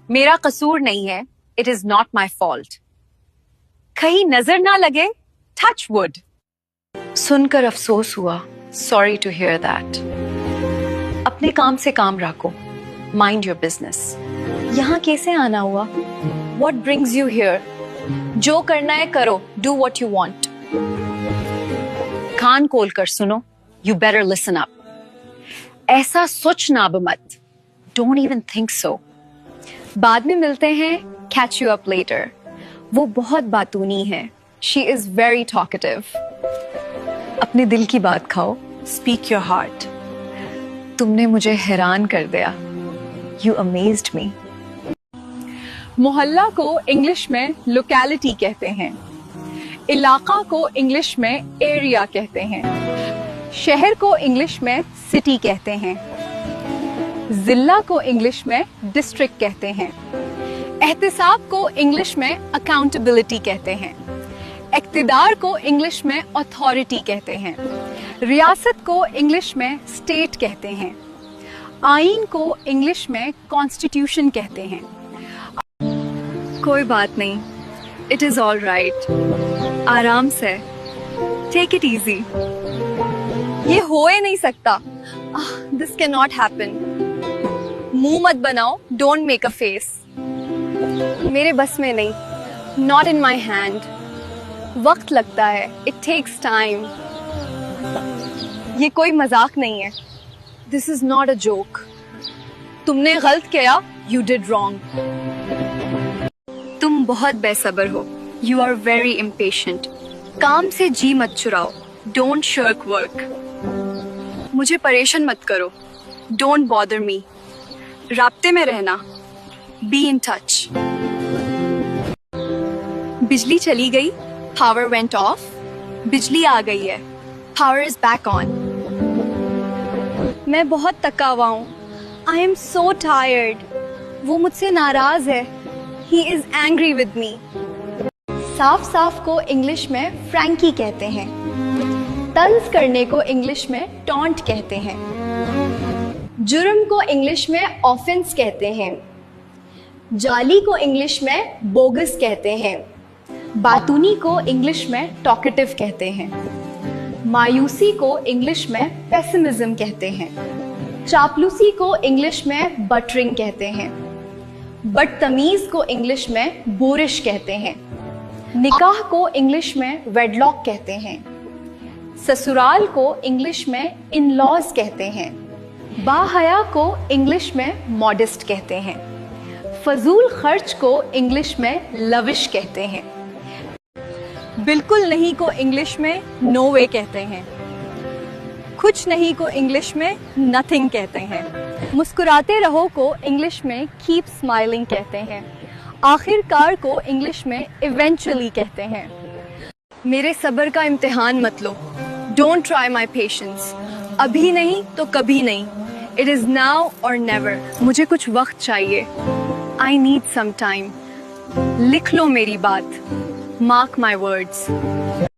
मेरा कसूर नहीं है, it is not my fault. कहीं नजर ना लगे, टच वुड। सुनकर अफसोस हुआ, सॉरी टू हियर दैट। अपने काम से काम रखो, माइंड योर बिजनेस। यहाँ कैसे आना हुआ? What brings you here? जो करना है करो, डू वॉट यू वॉन्ट। कान खोल कर सुनो, यू बेटर लिसन अप। ऐसा सोचना अब मत, डोंट इवन थिंक सो। बाद में मिलते हैं, कैच यू अप लेटर। वो बहुत बातूनी है, शी इज वेरी टॉकेटिव। अपने दिल की बात खाओ, स्पीक योर हार्ट। तुमने मुझे हैरान कर दिया, यू अमेज्ड मी। मोहल्ला को इंग्लिश में लोकेलिटी कहते हैं, इलाका को इंग्लिश में एरिया कहते हैं, शहर को इंग्लिश में सिटी कहते हैं, जिला को इंग्लिश में डिस्ट्रिक्ट कहते हैं, एहतिसाब को इंग्लिश में अकाउंटेबिलिटी कहते हैं, इक्तिदार को इंग्लिश में अथॉरिटी कहते हैं, रियासत को इंग्लिश में स्टेट कहते हैं, आईन को इंग्लिश में कॉन्स्टिट्यूशन कहते हैं। कोई बात नहीं, इट इज ऑल राइट। आराम से, टेक इट इजी। ये हो ही नहीं सकता, दिस कैन नॉट हैपन। मुंह मत बनाओ, डोंट मेक अ फेस। मेरे बस में नहीं, नॉट इन माई हैंड। वक्त लगता है, इट टेक्स टाइम। ये कोई मजाक नहीं है, this is not a joke. तुमने गलत किया, यू डिड रॉन्ग। तुम बहुत बेसब्र हो, यू आर वेरी इम्पेशेंट। काम से जी मत चुराओ, डोंट शर्क वर्क। मुझे परेशान मत करो, डोंट बॉदर मी। राब्ते में रहना, बी इन टच। बिजली चली गई, पावर वेंट ऑफ। बिजली आ गई है, पावर इज बैक ऑन। मैं बहुत थका हुआ हूँ, आई एम सो टायर्ड। वो मुझसे नाराज है, he is angry with me. साफ साफ को इंग्लिश में फ्रैंकी कहते हैं, तंज करने को इंग्लिश में टॉन्ट कहते हैं, जुर्म को इंग्लिश में ऑफेंस कहते हैं, जाली को इंग्लिश में बोगस कहते हैं, बातूनी को इंग्लिश में टॉकेटिव कहते हैं, मायूसी को इंग्लिश में पेसिमिज्म कहते हैं, चापलूसी को इंग्लिश में बटरिंग कहते हैं, बदतमीज को इंग्लिश में बोरिश कहते हैं, निकाह को इंग्लिश में वेडलॉक कहते हैं, ससुराल को इंग्लिश में इन लॉज कहते हैं, बाहया को इंग्लिश में मॉडेस्ट कहते हैं, फजूल खर्च को इंग्लिश में लविश कहते हैं, बिल्कुल नहीं को इंग्लिश में नो वे कहते हैं, कुछ नहीं को इंग्लिश में नथिंग कहते हैं, मुस्कुराते रहो को इंग्लिश में कीप स्माइलिंग कहते हैं, आखिरकार को इंग्लिश में इवेंचुअली कहते हैं। मेरे सब्र का इम्तिहान मत लो, डोंट ट्राई माई पेशेंस। अभी नहीं तो कभी नहीं, इट इज नाउ और नेवर। मुझे कुछ वक्त चाहिए, आई नीड सम टाइम। लिख लो मेरी बात, मार्क माई वर्ड्स।